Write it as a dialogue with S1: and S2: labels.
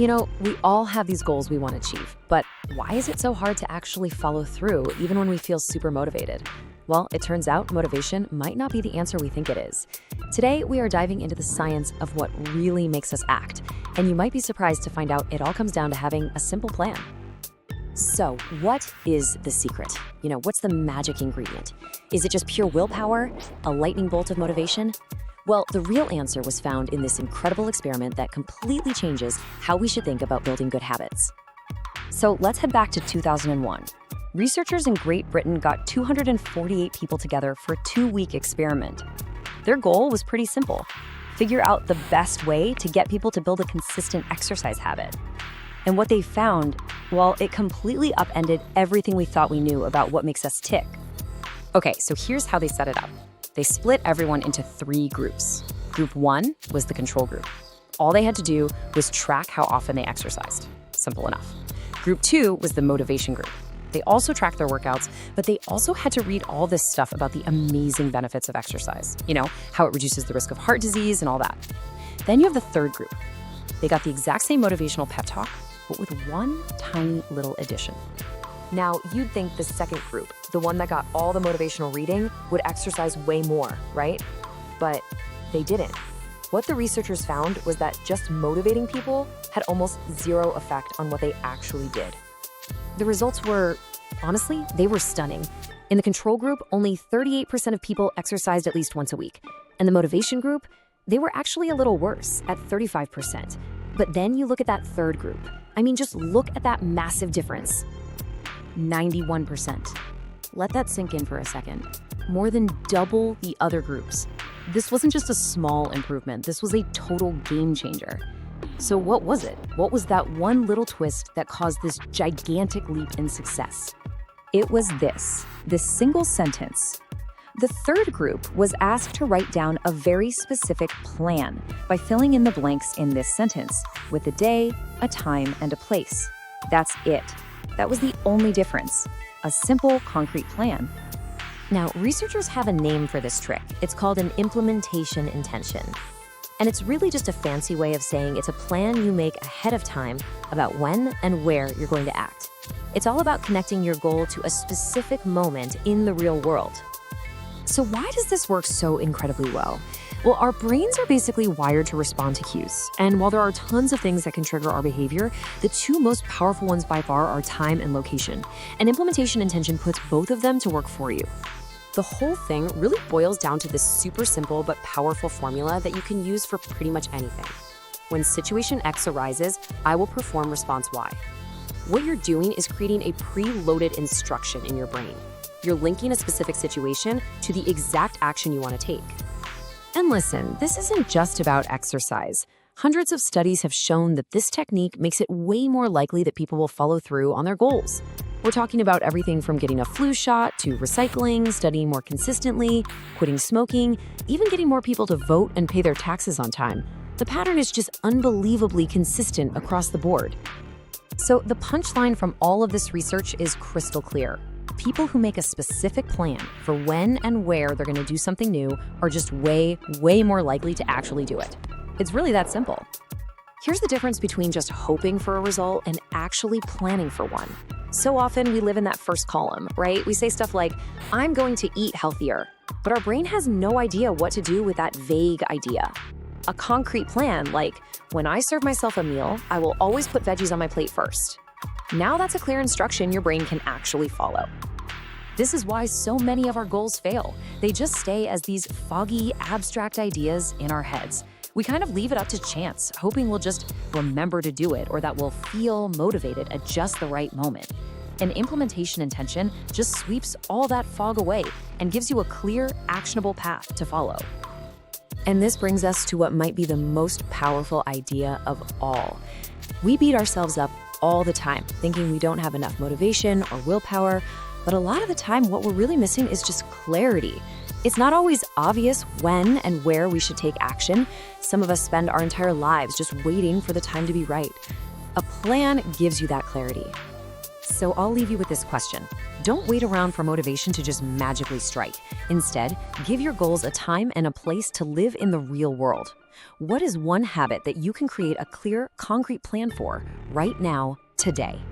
S1: We all have these goals we want to achieve, but why is it so hard to actually follow through even when we feel super motivated? Well, it turns out motivation might not be the answer we think it is. Today, we are diving into the science of what really makes us act, and you might be surprised to find out it all comes down to having a simple plan. So, what is the secret? What's the magic ingredient? Is it just pure willpower? A lightning bolt of motivation? Well, the real answer was found in this incredible experiment that completely changes how we should think about building good habits. So let's head back to 2001. Researchers in Great Britain got 248 people together for a 2-week experiment. Their goal was pretty simple: figure out the best way to get people to build a consistent exercise habit. And what they found, well, it completely upended everything we thought we knew about what makes us tick. Okay, so here's how they set it up. They split everyone into 3 groups. Group 1 was the control group. All they had to do was track how often they exercised. Simple enough. Group 2 was the motivation group. They also tracked their workouts, but they also had to read all this stuff about the amazing benefits of exercise. How it reduces the risk of heart disease and all that. Then you have the third group. They got the exact same motivational pep talk, but with one tiny little addition. Now, you'd think the second group, the one that got all the motivational reading, would exercise way more, right? But they didn't. What the researchers found was that just motivating people had almost zero effect on what they actually did. The results were, honestly, they were stunning. In the control group, only 38% of people exercised at least once a week. And the motivation group, they were actually a little worse at 35%. But then you look at that third group. Just look at that massive difference. 91%. Let that sink in for a second. More than double the other groups. This wasn't just a small improvement. This was a total game changer. So what was it? What was that one little twist that caused this gigantic leap in success? It was this single sentence. The third group was asked to write down a very specific plan by filling in the blanks in this sentence with a day, a time, and a place. That's it. That was the only difference. A simple, concrete plan. Now, researchers have a name for this trick. It's called an implementation intention. And it's really just a fancy way of saying it's a plan you make ahead of time about when and where you're going to act. It's all about connecting your goal to a specific moment in the real world. So why does this work so incredibly well? Well, our brains are basically wired to respond to cues. And while there are tons of things that can trigger our behavior, the 2 most powerful ones by far are time and location. And implementation intention puts both of them to work for you. The whole thing really boils down to this super simple but powerful formula that you can use for pretty much anything. When situation X arises, I will perform response Y. What you're doing is creating a preloaded instruction in your brain. You're linking a specific situation to the exact action you want to take. And listen, this isn't just about exercise. Hundreds of studies have shown that this technique makes it way more likely that people will follow through on their goals. We're talking about everything from getting a flu shot to recycling, studying more consistently, quitting smoking, even getting more people to vote and pay their taxes on time. The pattern is just unbelievably consistent across the board. So the punchline from all of this research is crystal clear. People who make a specific plan for when and where they're going to do something new are just way, way more likely to actually do it. It's really that simple. Here's the difference between just hoping for a result and actually planning for one. So often we live in that first column, right? We say stuff like, I'm going to eat healthier, but our brain has no idea what to do with that vague idea. A concrete plan, like, when I serve myself a meal, I will always put veggies on my plate first. Now that's a clear instruction your brain can actually follow. This is why so many of our goals fail. They just stay as these foggy, abstract ideas in our heads. We kind of leave it up to chance, hoping we'll just remember to do it or that we'll feel motivated at just the right moment. An implementation intention just sweeps all that fog away and gives you a clear, actionable path to follow. And this brings us to what might be the most powerful idea of all. We beat ourselves up all the time, thinking we don't have enough motivation or willpower, but a lot of the time what we're really missing is just clarity. It's not always obvious when and where we should take action. Some of us spend our entire lives just waiting for the time to be right. A plan gives you that clarity. So I'll leave you with this question. Don't wait around for motivation to just magically strike. Instead, give your goals a time and a place to live in the real world. What is one habit that you can create a clear, concrete plan for right now, today?